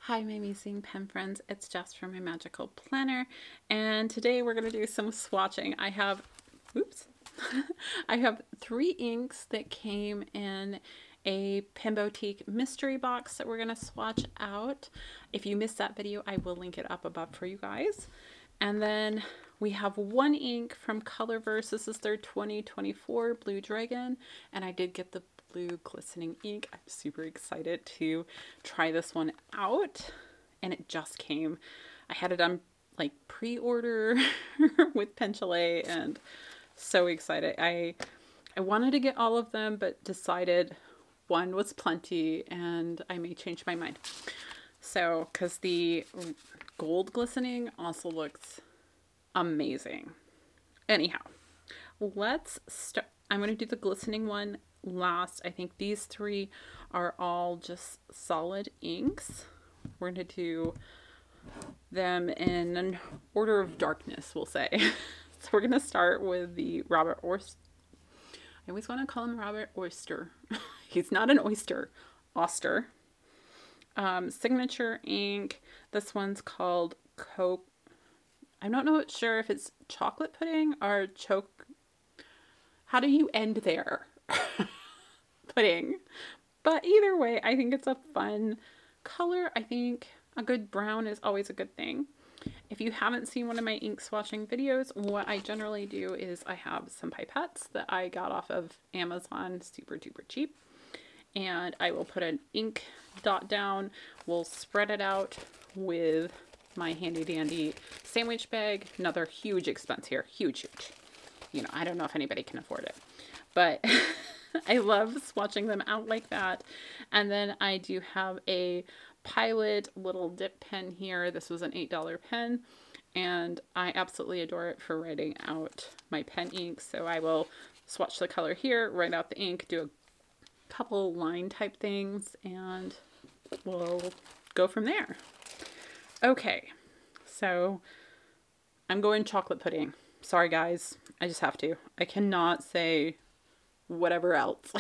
Hi, my amazing pen friends. It's Jess from my magical planner, and today we're going to do some swatching. I have, oops, I have 3 inks that came in a Pen Boutique mystery box that we're going to swatch out. If you missed that video, I will link it up above for you guys. And then we have 1 ink from Colorverse. This is their 2024 Blue Dragon, and I did get the blue glistening ink. I'm super excited to try this one out, and it just came. I had it on like pre-order with Pen Chalet, and so excited. I wanted to get all of them, but decided one was plenty and I may change my mind. So, because the gold glistening also looks amazing. Anyhow, let's start. I'm going to do the glistening one last. I think these 3 are all just solid inks. We're going to do them in an order of darkness, we'll say. So we're going to start with the Robert Oster. I always want to call him Robert Oster. He's not an oyster. Oster. Signature ink. This one's called Choc. I'm not sure if it's chocolate pudding or Choc. How do you end there? Pudding. But either way, I think it's a fun color. I think a good brown is always a good thing. If you haven't seen one of my ink swatching videos, what I generally do is I have some pipettes that I got off of Amazon, super duper cheap, and I will put an ink dot down. We'll spread it out with my handy dandy sandwich bag. Another huge expense here. Huge. You know, I don't know if anybody can afford it, but I love swatching them out like that. And then I do have a Pilot little dip pen here. This was an $8 pen, and I absolutely adore it for writing out my pen ink. So I will swatch the color here, write out the ink, do a couple line type things, and we'll go from there. Okay, so I'm going chocolate pudding. Sorry guys, I just have to. I cannot say whatever else.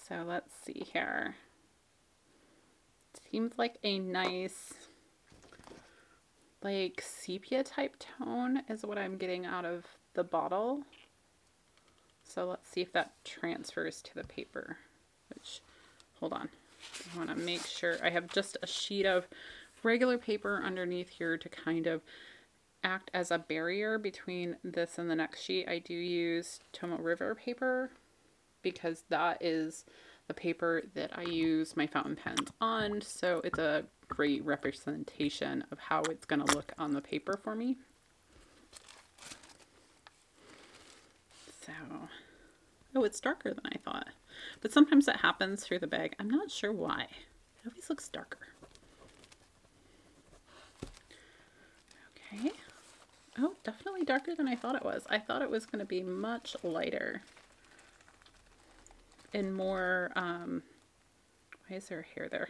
So let's see here. Seems like a nice, like, sepia type tone is what I'm getting out of the bottle. So let's see if that transfers to the paper, which, hold on. I want to make sure I have just a sheet of regular paper underneath here to kind of act as a barrier between this and the next sheet. I do use Tomo River paper because that is the paper that I use my fountain pens on, so it's a great representation of how it's going to look on the paper for me. So, oh, it's darker than I thought, but sometimes that happens through the bag. I'm not sure why. It always looks darker. Okay. Oh, definitely darker than I thought it was. I thought it was going to be much lighter and more, why is there a hair there?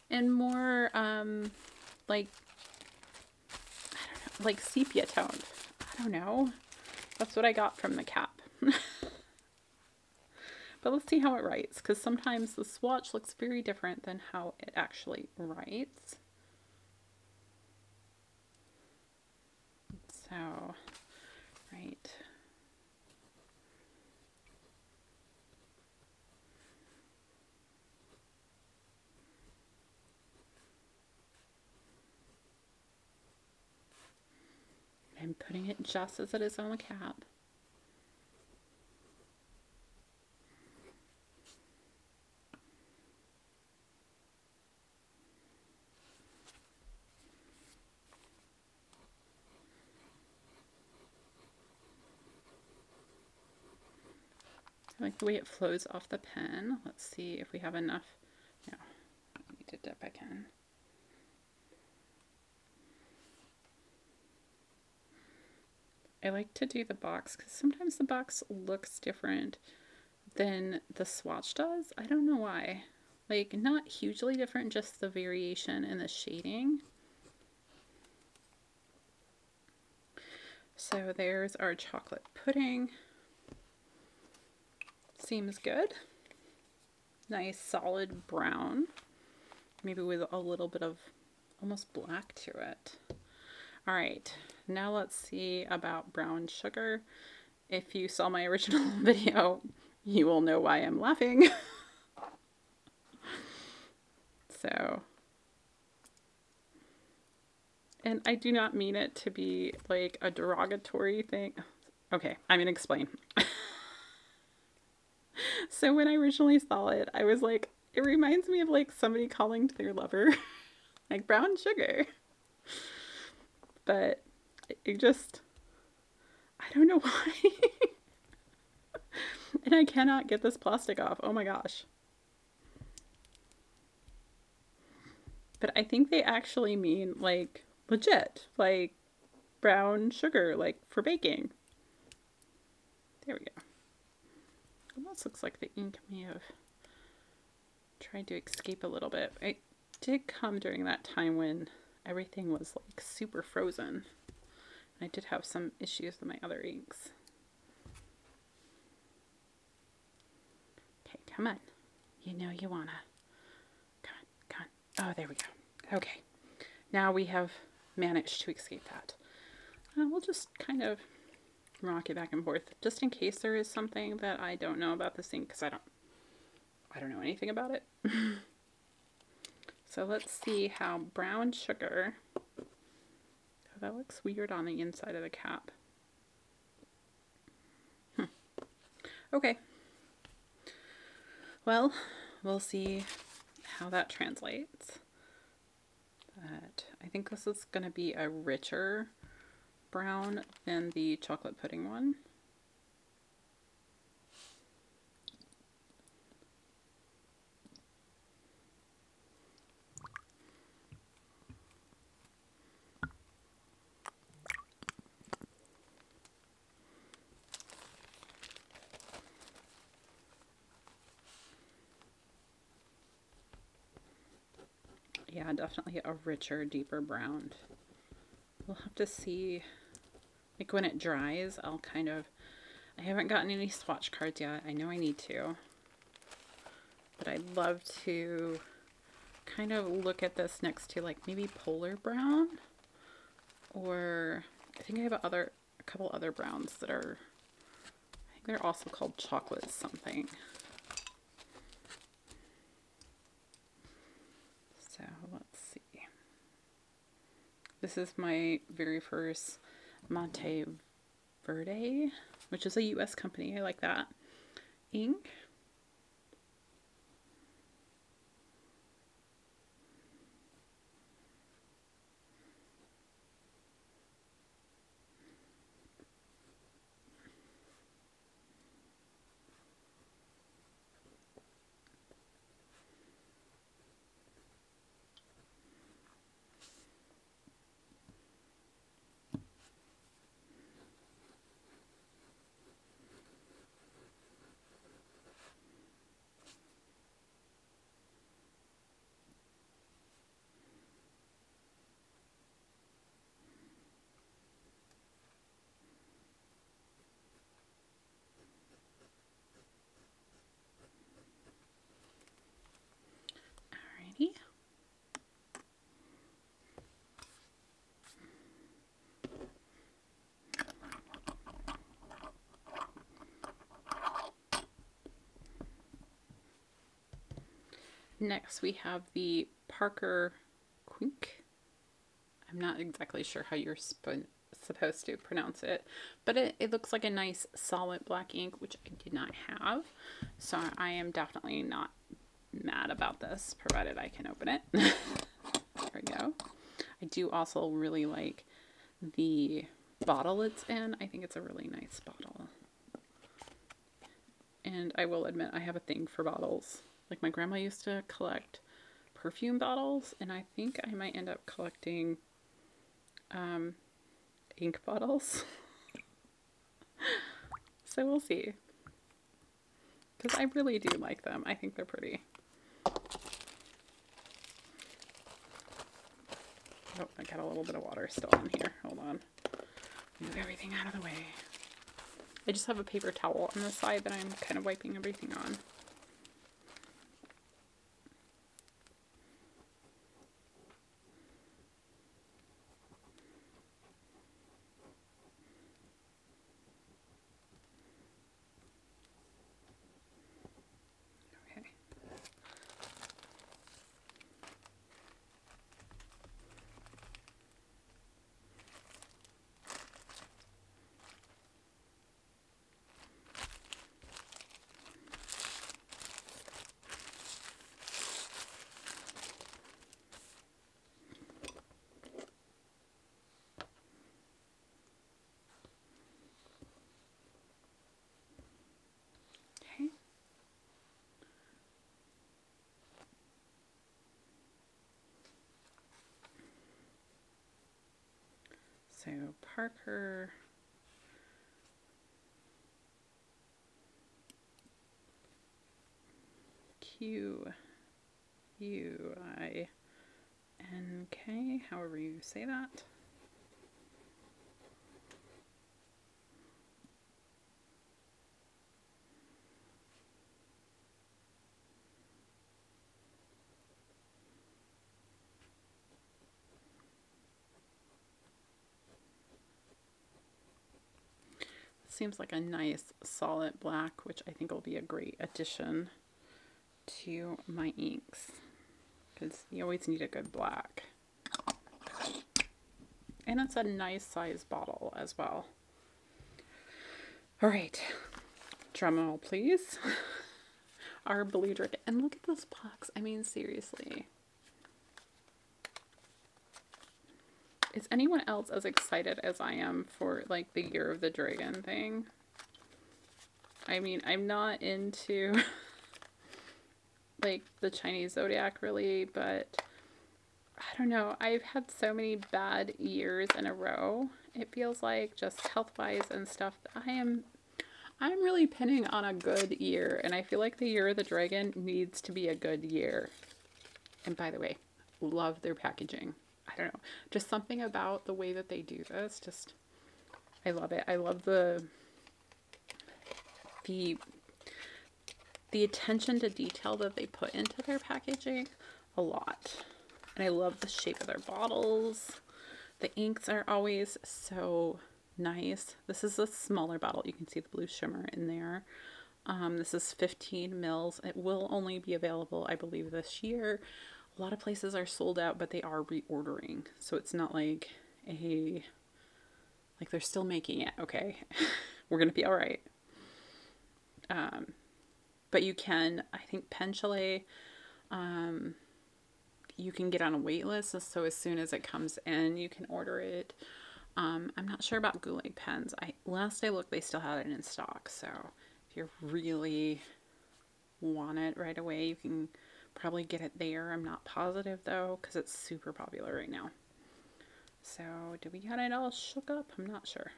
And more, like, I don't know, like sepia toned. I don't know. That's what I got from the cap. But let's see how it writes, because sometimes the swatch looks very different than how it actually writes. So, right. I'm putting it just as it is on the cap. I like the way it flows off the pen. Let's see if we have enough. No, I need to dip again. I like to do the box because sometimes the box looks different than the swatch does. I don't know why. Like, not hugely different, just the variation in the shading. So there's our chocolate pudding. Seems good. nice solid brown, maybe with a little bit of almost black to it. All right, now let's see about brown sugar. If you saw my original video, you will know why I'm laughing. So, and I do not mean it to be like a derogatory thing. Okay, I'm gonna explain. So when I originally saw it, I was like, it reminds me of like somebody calling to their lover like brown sugar. But it just, I don't know why. And I cannot get this plastic off. Oh my gosh. But I think they actually mean like legit, like brown sugar, like for baking. There we go. Almost looks like the ink may have tried to escape a little bit. It did come during that time when everything was like super frozen. I did have some issues with my other inks. Okay, come on. You know you wanna. Come on, come on. Oh, there we go. Okay. Now we have managed to escape that. We'll just kind of rock it back and forth just in case there is something that I don't know about this ink, because I don't know anything about it. So let's see how brown sugar, oh, that looks weird on the inside of the cap. Okay, well, we'll see how that translates. But I think this is going to be a richer brown than the chocolate pudding one. Yeah, definitely a richer, deeper brown. We'll have to see, like when it dries, I'll kind of, I haven't gotten any swatch cards yet. I know I need to. But I'd love to kind of look at this next to like maybe polar brown. Or I think I have a couple other browns that are, I think they're also called chocolate something. So let's see. This is my very first Monteverde, which is a US company. I like that ink. Alrighty. Next we have the Parker Quink. I'm not exactly sure how you're supposed to pronounce it, but it looks like a nice solid black ink, which I did not have. So I am definitely not mad about this, provided I can open it. There we go. I do also really like the bottle it's in. I think it's a really nice bottle. And I will admit I have a thing for bottles. Like my grandma used to collect perfume bottles, and I think I might end up collecting ink bottles. So we'll see. Because I really do like them. I think they're pretty. Oh, I got a little bit of water still in here. Hold on. Move everything out of the way. I just have a paper towel on the side that I'm kind of wiping everything on. So Parker, Quink, however you say that. Seems like a nice solid black, which I think will be a great addition to my inks, because you always need a good black. And it's a nice size bottle as well. All right, drum roll please. Our blue drink, and look at this box. I mean, seriously. Is anyone else as excited as I am for like the Year of the Dragon thing? I mean, I'm not into like the Chinese zodiac really, but I don't know. I've had so many bad years in a row. It feels like, just health-wise and stuff. I'm really pinning on a good year, and I feel like the Year of the Dragon needs to be a good year. And by the way, love their packaging. I don't know, just something about the way that they do this, just, I love it. I love the attention to detail that they put into their packaging a lot. And I love the shape of their bottles. The inks are always so nice. This is a smaller bottle. You can see the blue shimmer in there. This is 15 mils. It will only be available, I believe, this year. A lot of places are sold out, but they are reordering. So it's not like like they're still making it, okay? We're going to be all right. But you can, I think Pen Chalet, you can get on a wait list. So as soon as it comes in, you can order it. I'm not sure about Goulet pens. Last I looked, they still had it in stock. So if you really want it right away, you can probably get it there. I'm not positive though, because it's super popular right now. So did we get it all shook up? I'm not sure.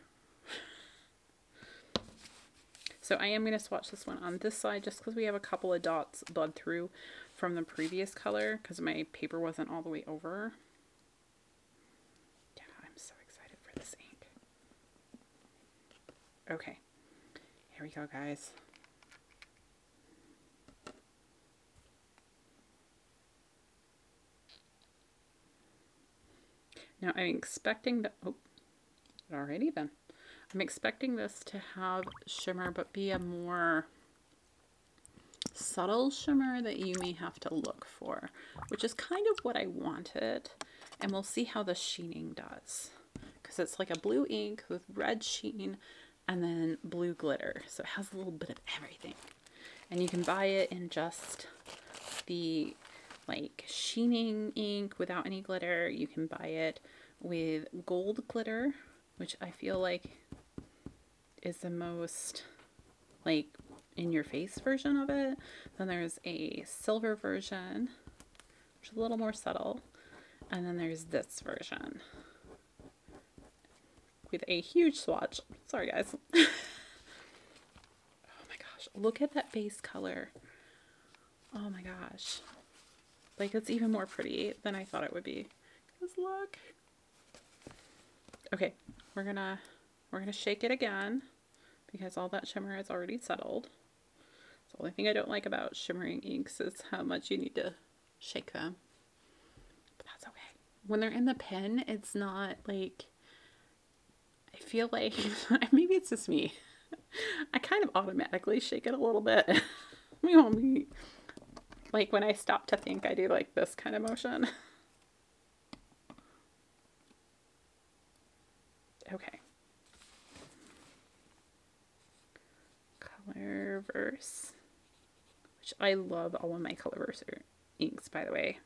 So I am going to swatch this one on this side just because we have a couple of dots bled through from the previous color because my paper wasn't all the way over. Yeah, I'm so excited for this ink. Okay, here we go, guys. Now I'm expecting the, oh, alrighty then. I'm expecting this to have shimmer, but be a more subtle shimmer that you may have to look for, which is kind of what I wanted. And we'll see how the sheening does, because it's like a blue ink with red sheen and then blue glitter. So it has a little bit of everything. And you can buy it in just the like sheening ink without any glitter. You can buy it with gold glitter, which I feel like is the most like in your face version of it. Then there's a silver version, which is a little more subtle. And then there's this version with a huge swatch. Sorry guys. Oh my gosh, look at that base color. Oh my gosh. Like, it's even more pretty than I thought it would be. Just look. Okay, we're gonna shake it again because all that shimmer is already settled. The only thing I don't like about shimmering inks is how much you need to shake them. But that's okay. When they're in the pen, it's not like, I feel like, maybe it's just me. I kind of automatically shake it a little bit. We won't be, like when I stop to think, I do like this kind of motion. Okay. Colorverse, which I love all of my Colorverse inks, by the way.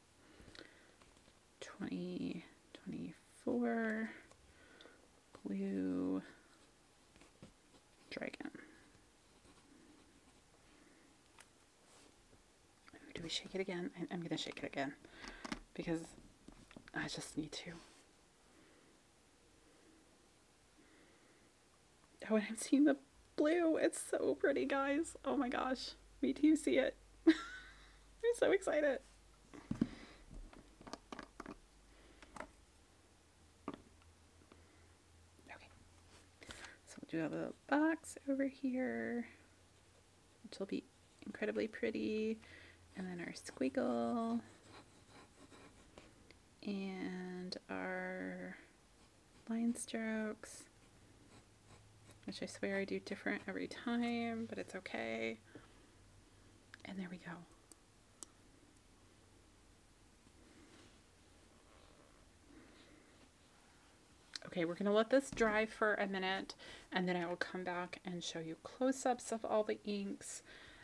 2024 Blue Dragon. Do we shake it again? I'm going to shake it again because I just need to. Oh, and I'm seeing the blue. It's so pretty, guys. Oh my gosh. Wait till you see it. I'm so excited. Okay. So we'll do a little box over here, which will be incredibly pretty. And then our squiggle. And our line strokes, which I swear I do different every time, but it's okay. And there we go. Okay, we're gonna let this dry for a minute, and then I will come back and show you close-ups of all the inks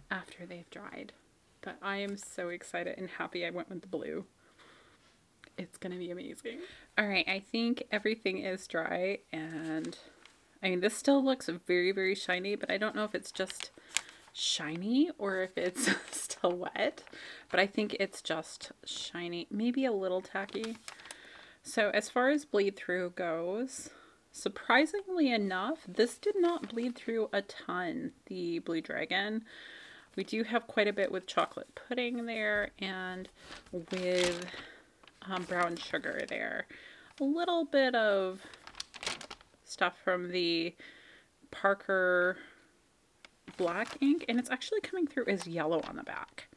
after they've dried. But I am so excited and happy I went with the blue. It's gonna be amazing. All right, I think everything is dry, and I mean, this still looks very, very shiny, but I don't know if it's just shiny or if it's still wet, but I think it's just shiny, maybe a little tacky. So as far as bleed through goes, surprisingly enough, this did not bleed through a ton, the Blue Dragon. We do have quite a bit with chocolate pudding there and with brown sugar there. A little bit of stuff from the Parker black ink, and it's actually coming through as yellow on the back,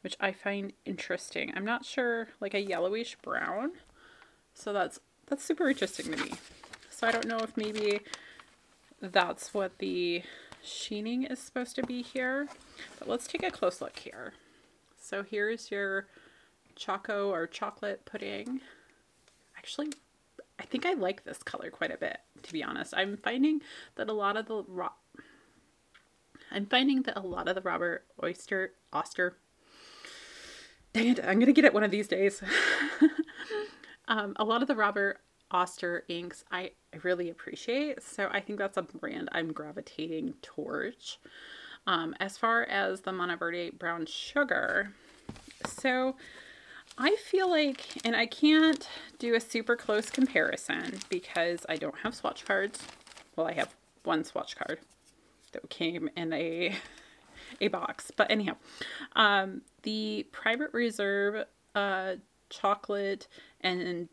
which I find interesting. I'm not sure, like a yellowish brown, so that's super interesting to me. So I don't know if maybe that's what the sheening is supposed to be here, but let's take a close look here. So here's your choco or chocolate pudding. Actually, I think I like this color quite a bit, to be honest. I'm finding that a lot of the Robert Oster, dang it, I'm gonna get it one of these days. A lot of the Robert Oster inks I really appreciate, so I think that's a brand I'm gravitating towards. As far as the Monteverde brown sugar, so I feel like, and I can't do a super close comparison because I don't have swatch cards. Well, I have one swatch card that came in a box, but anyhow, the Private Reserve chocolate and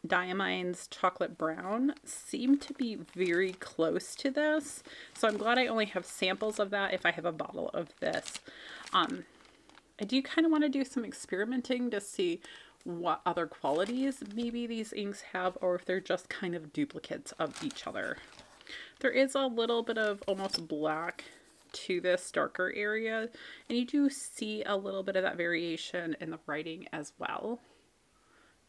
Diamine's chocolate brown seem to be very close to this, so I'm glad I only have samples of that if I have a bottle of this. I do kind of want to do some experimenting to see what other qualities maybe these inks have, or if they're just kind of duplicates of each other. There is a little bit of almost black to this darker area, and you do see a little bit of that variation in the writing as well.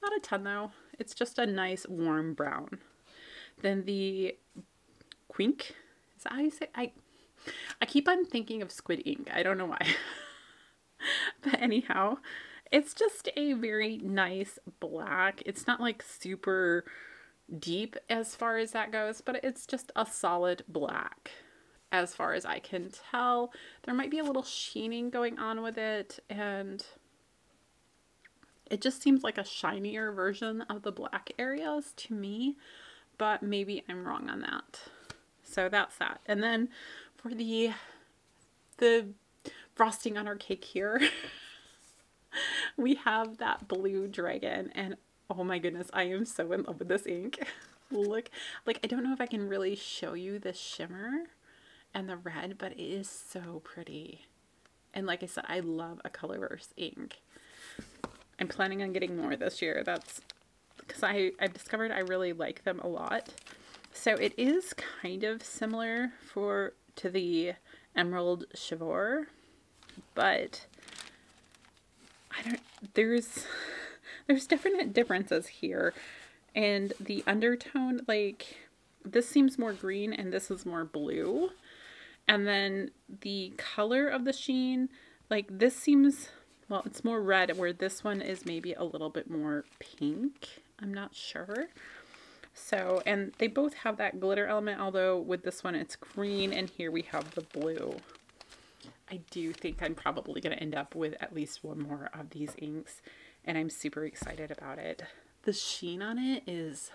Not a ton though. It's just a nice warm brown. Then the Quink, is that how you say it? I keep on thinking of squid ink. I don't know why. But anyhow, it's just a very nice black. It's not like super deep as far as that goes, but it's just a solid black as far as I can tell. There might be a little sheening going on with it, and it just seems like a shinier version of the black areas to me, but maybe I'm wrong on that. So that's that. And then for the frosting on our cake here, we have that Blue Dragon, and oh my goodness, I am so in love with this ink. Look, like, I don't know if I can really show you the shimmer and the red, but it is so pretty. And like I said, I love a colorverse ink. I'm planning on getting more this year. That's because I've discovered I really like them a lot. So it is kind of similar to the Emerald Chivor, but there's definite differences here. And the undertone, like, this seems more green and this is more blue. And then the color of the sheen, like, this seems, well, it's more red, where this one is maybe a little bit more pink. I'm not sure. So, and they both have that glitter element, although with this one it's green, and here we have the blue. I do think I'm probably going to end up with at least one more of these inks, and I'm super excited about it. The sheen on it is,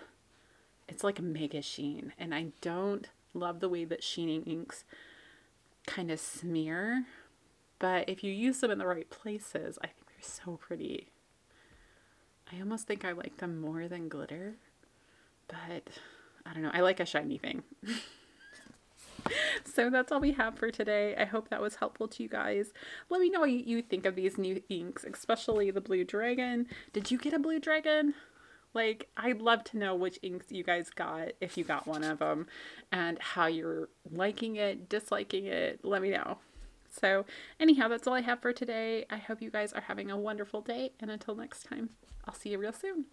it's like a mega sheen, and I don't love the way that sheening inks kind of smear, but if you use them in the right places, I think they're so pretty. I almost think I like them more than glitter, but I don't know. I like a shiny thing. So that's all we have for today. I hope that was helpful to you guys. Let me know what you think of these new inks, especially the Blue Dragon. Did you get a Blue Dragon? Like, I'd love to know which inks you guys got, if you got one of them, and how you're liking it, disliking it. Let me know. So anyhow, that's all I have for today. I hope you guys are having a wonderful day, and until next time, I'll see you real soon.